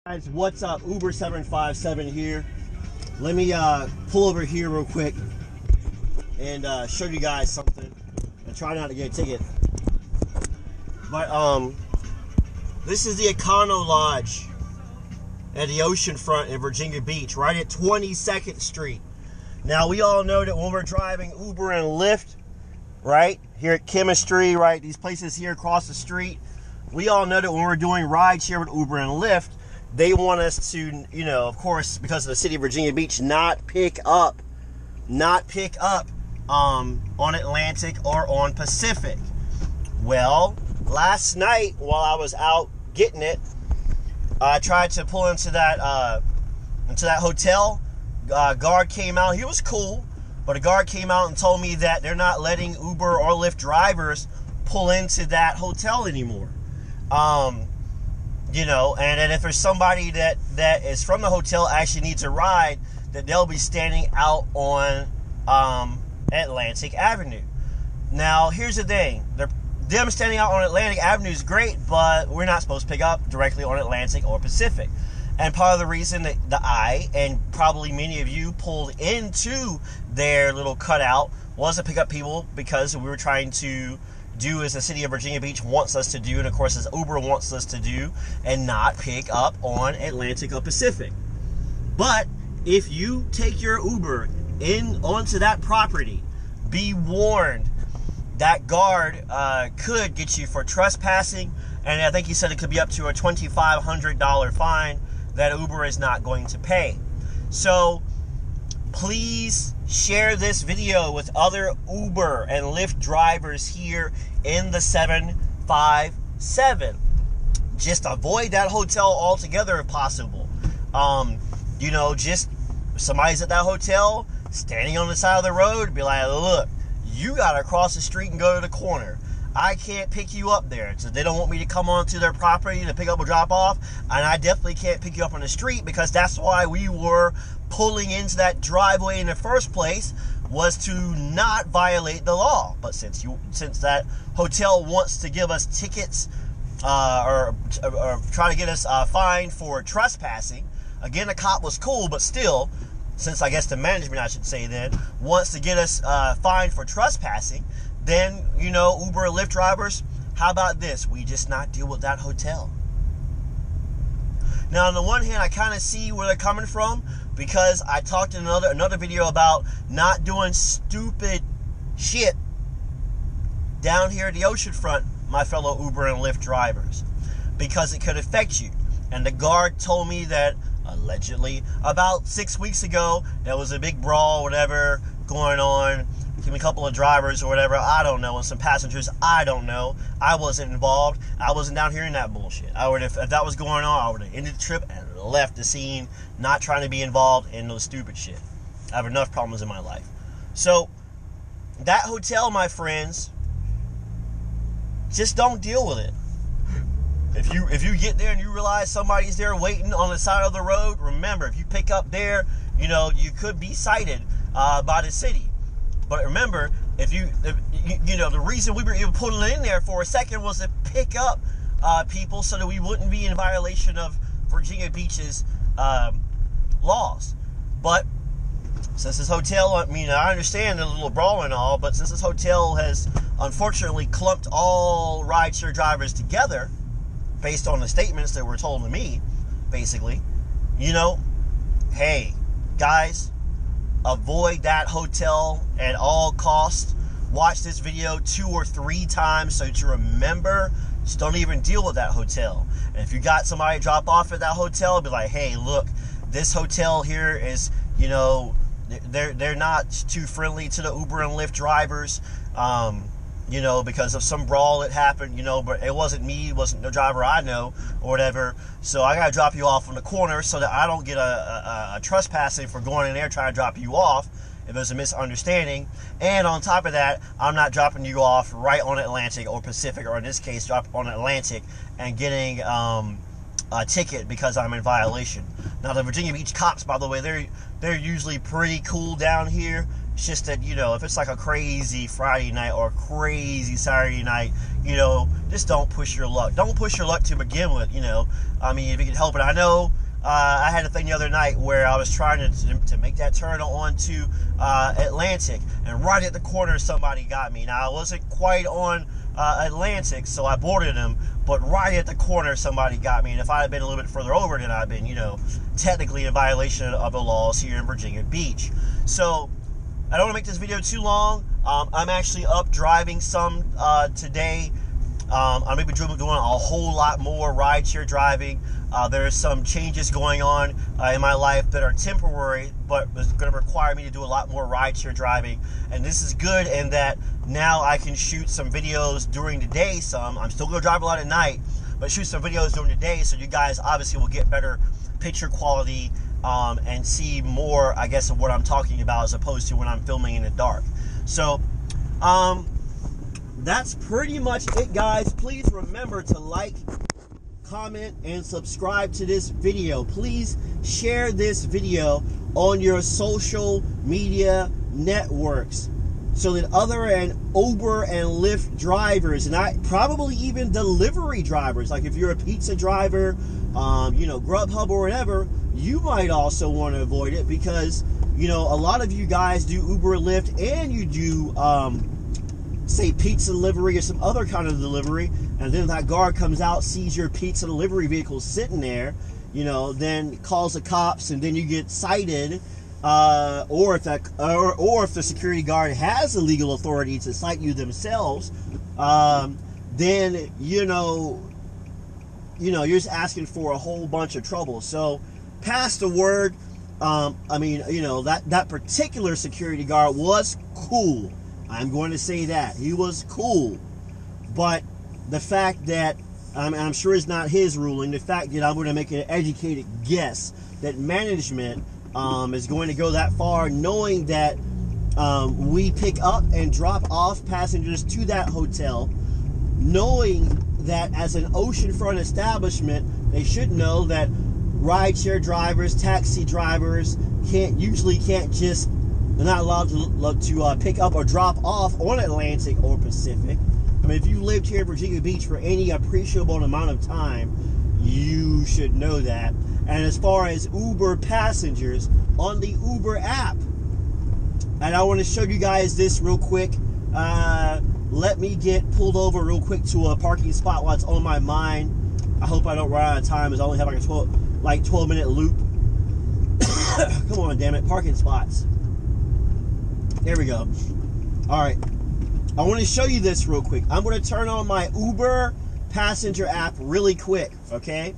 Guys, what's up? Uber 757 here. Let me pull over here real quick and show you guys something and try not to get a ticket. But this is the Econo Lodge at the Oceanfront in Virginia Beach, right at 22nd Street. Now, we all know that when we're driving Uber and Lyft, right, here at Chemistry, right, these places here across the street, we all know that when we're doing rideshare with Uber and Lyft, they want us to, you know, of course, because of the city of Virginia Beach, not pick up on Atlantic or on Pacific. Well, last night while I was out getting it, I tried to pull into that hotel. Guard came out. He was cool, but a guard came out and told me that they're not letting Uber or Lyft drivers pull into that hotel anymore. You know, and then if there's somebody that is from the hotel actually needs a ride, that they'll be standing out on Atlantic Avenue. Now, here's the thing. Them standing out on Atlantic Avenue is great, but we're not supposed to pick up directly on Atlantic or Pacific. And part of the reason that I, and probably many of you, pulled into their little cutout was to pick up people because we were trying to do as the city of Virginia Beach wants us to do, and of course as Uber wants us to do, and not pick up on Atlantic or Pacific. But if you take your Uber in onto that property, be warned that guard could get you for trespassing, and I think he said it could be up to a $2,500 fine that Uber is not going to pay. So please share this video with other Uber and Lyft drivers here in the 757. Just avoid that hotel altogether if possible. You know, just somebody's at that hotel, standing on the side of the road, be like, look, you gotta cross the street and go to the corner. I can't pick you up there. So they don't want me to come onto their property to pick up or drop off, and I definitely can't pick you up on the street, because that's why we were pulling into that driveway in the first place, was to not violate the law. But since that hotel wants to give us tickets or try to get us fined for trespassing, again, the cop was cool, but still, since I guess the management, I should say then, wants to get us fined for trespassing, then, you know, Uber or Lyft drivers, how about this? We just not deal with that hotel. Now, on the one hand, I kind of see where they're coming from, because I talked in another video about not doing stupid shit down here at the Oceanfront, my fellow Uber and Lyft drivers, because it could affect you. And the guard told me that allegedly about 6 weeks ago there was a big brawl, whatever, going on between a couple of drivers or whatever, I don't know, and some passengers, I don't know. I wasn't involved. I wasn't down here in that bullshit. If that was going on, I would have ended the trip and left the scene, not trying to be involved in no stupid shit. I have enough problems in my life. So that hotel, my friends, just don't deal with it. If you get there and you realize somebody's there waiting on the side of the road, remember, if you pick up there, you know, you could be cited by the city. But remember, if you know, the reason we were even putting in there for a second was to pick up people so that we wouldn't be in violation of Virginia Beach's laws. But since this hotel, I mean, I understand the little brawl and all, but since this hotel has unfortunately clumped all rideshare drivers together, based on the statements that were told to me, basically, you know, hey, guys, avoid that hotel at all costs. Watch this video 2 or 3 times so that you remember. Just don't even deal with that hotel. And if you got somebody drop off at that hotel, be like, hey, look, this hotel here is, you know, they're not too friendly to the Uber and Lyft drivers, you know, because of some brawl that happened, you know, but it wasn't me, it wasn't no driver I know, or whatever, so I gotta drop you off on the corner so that I don't get a trespassing for going in there trying to drop you off if there's a misunderstanding. And on top of that, I'm not dropping you off right on Atlantic or Pacific, or in this case, drop on Atlantic and getting a ticket because I'm in violation. Now, the Virginia Beach cops, by the way, they're usually pretty cool down here. It's just that, if it's like a crazy Friday night or a crazy Saturday night, just don't push your luck. Don't push your luck to begin with, I mean, if you can help it. I know I had a thing the other night where I was trying to make that turn onto Atlantic, and right at the corner somebody got me. Now, I wasn't quite on Atlantic, so I boarded him, but right at the corner somebody got me, and if I had been a little bit further over, then I'd been, technically in violation of the laws here in Virginia Beach. So I don't want to make this video too long. I'm actually up driving some today. I'm going to be doing a whole lot more rideshare driving. There's some changes going on in my life that are temporary, but it's going to require me to do a lot more rideshare driving. And this is good in that now I can shoot some videos during the day. I'm still going to drive a lot at night, but shoot some videos during the day, so you guys obviously will get better picture quality and see more, I guess, of what I'm talking about as opposed to when I'm filming in the dark. So, that's pretty much it, guys. Please remember to like, comment, and subscribe to this video. Please share this video on your social media networks so that other Uber and Lyft drivers, and probably even delivery drivers, like if you're a pizza driver, Grubhub or whatever, you might also want to avoid it, because, a lot of you guys do Uber or Lyft, and you do, say, pizza delivery or some other kind of delivery, and then that guard comes out, sees your pizza delivery vehicle sitting there, then calls the cops, and then you get cited, or if the security guard has the legal authority to cite you themselves, then you're just asking for a whole bunch of trouble. So pass the word. That particular security guard was cool. I'm going to say that. He was cool. But the fact that, I'm sure it's not his ruling, the fact that I'm going to make an educated guess that management is going to go that far, knowing that we pick up and drop off passengers to that hotel, knowing that as an oceanfront establishment, they should know that rideshare drivers, taxi drivers can't just, they're not allowed to pick up or drop off on Atlantic or Pacific. I mean, if you lived here in Virginia Beach for any appreciable amount of time, you should know that. And as far as Uber passengers, on the Uber app, and I want to show you guys this real quick. Let me get pulled over real quick to a parking spot while it's on my mind. I hope I don't run out of time, as I only have like a 12-minute loop. Come on, damn it, parking spots. There we go. All right. I want to show you this real quick. I'm going to turn on my Uber passenger app really quick, okay?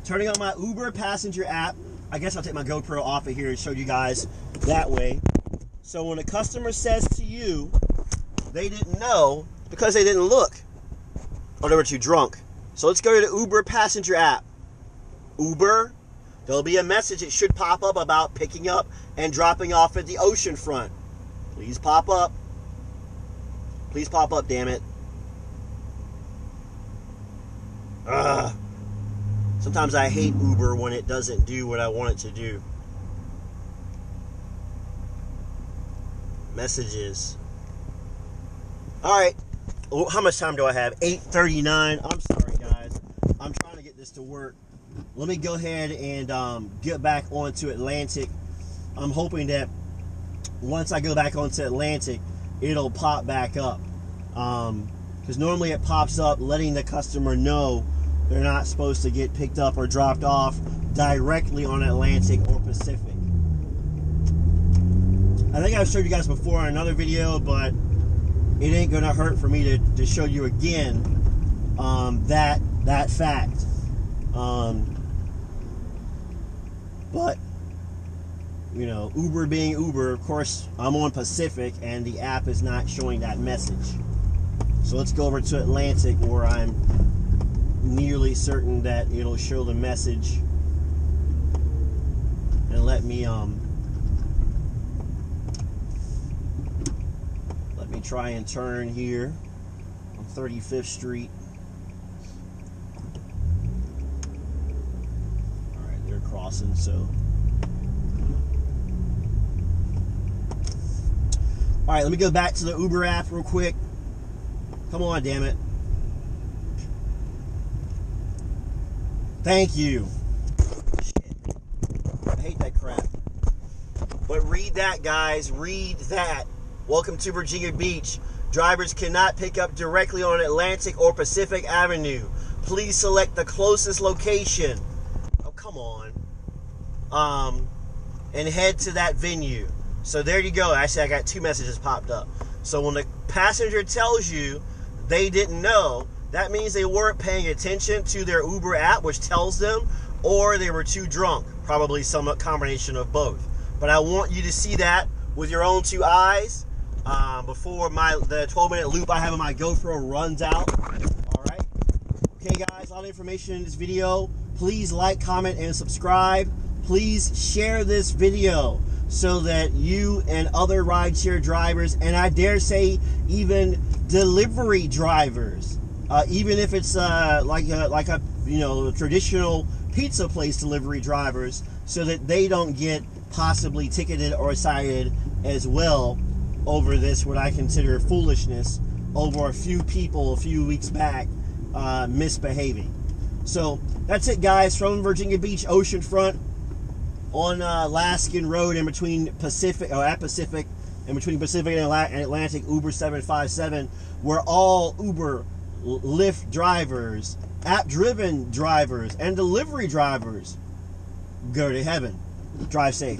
Turning on my Uber passenger app. I guess I'll take my GoPro off of here and show you guys that way. So when a customer says to you, they didn't know because they didn't look, or they were too drunk. So let's go to the Uber passenger app. Uber, there'll be a message that should pop up about picking up and dropping off at the Oceanfront. Please pop up. Please pop up, damn it. Sometimes I hate Uber when it doesn't do what I want it to do. Messages. Alright. How much time do I have? 8:39. I'm sorry, guys. I'm trying to get this to work. Let me go ahead and get back onto Atlantic. I'm hoping that once I go back onto Atlantic, it'll pop back up. Because normally it pops up letting the customer know they're not supposed to get picked up or dropped off directly on Atlantic or Pacific. I think I've showed you guys before in another video, but it ain't gonna hurt for me to show you again that fact. But Uber being Uber, of course, I'm on Pacific and the app is not showing that message. So let's go over to Atlantic, where I'm nearly certain that it'll show the message. And let me try and turn here on 35th Street. Alright, they're crossing, so All right, let me go back to the Uber app real quick. Come on, damn it. Thank you. Shit. I hate that crap. But read that, guys. Read that. Welcome to Virginia Beach. Drivers cannot pick up directly on Atlantic or Pacific Avenue. Please select the closest location. Oh, come on. And head to that venue. So there you go. Actually, I got 2 messages popped up. So when the passenger tells you they didn't know, that means they weren't paying attention to their Uber app, which tells them, or they were too drunk. Probably some combination of both. But I want you to see that with your own 2 eyes before the 12-minute loop I have on my GoPro runs out. All right. Okay, guys, all the information in this video. Please like, comment, and subscribe. Please share this video so that you and other rideshare drivers, and I dare say even delivery drivers, even if it's like a traditional pizza place delivery drivers, so that they don't get possibly ticketed or cited as well over this, what I consider foolishness, over a few people a few weeks back misbehaving. So that's it, guys, from Virginia Beach Oceanfront on Laskin Road in between Pacific, or at Pacific, in between Pacific and Atlantic, Uber 757, where all Uber, Lyft drivers, app-driven drivers, and delivery drivers go to heaven. Drive safe.